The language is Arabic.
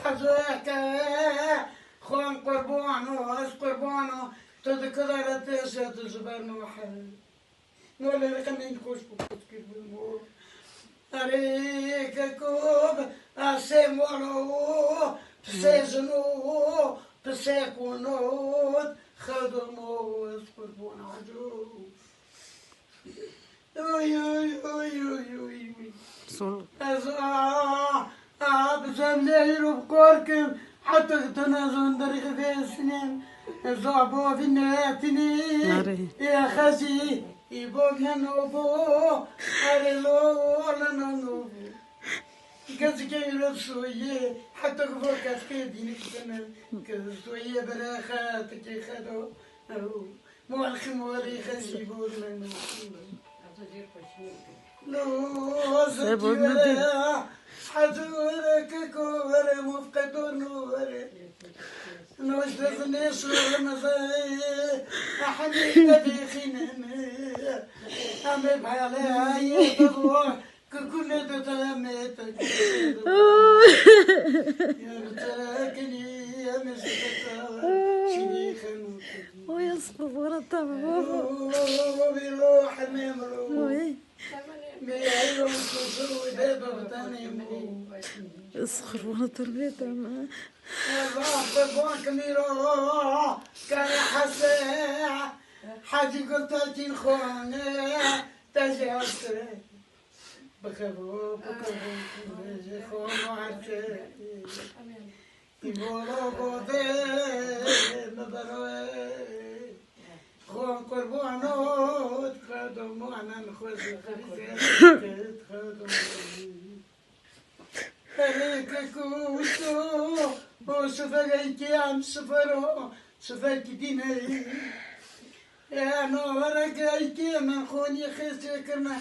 حزوك خوان قربانو اس قربانو تذكر تيسات زبان محل نولا لكن نكوش بكوت كيف المور أريك كوب أسمونو بسيزنو بسيكونوت خدمو اس قربان عجو اوي اوي اوي اوي اوي بزمليرو بكوركم حتى تنازون دريق في السنين زعبوا في الناتني يا خزي يبوك هنوبو أريلو ولا نوبو كذا كيلو سوية حتى كفوك أسكيديني كتنا كسوية براخات كي خدو مو الخموري خزي بورنا لو زكي حزورك كور مفقد نور نوجدني صور مزاي أحمد بخنم أمي بحالي تضوح كل تتلمتك يا بتراكني يا مسكتها شريخا ويصبر ورا تمام وبيروح نمرو بيعيون كسو دابا تنمرو اصخر ورا تربيته ما الرب كميرو كان حسا حاجي قلت تين خونه تجاوزت بكبو خون وعدت يبولو بودي مبروي خون قربانو تخدم معنا نخوز خريزة تخدم عليك كوتو وسفرك عم سفرو سفرك ديني يا نورك ايتي من خوني خسكنا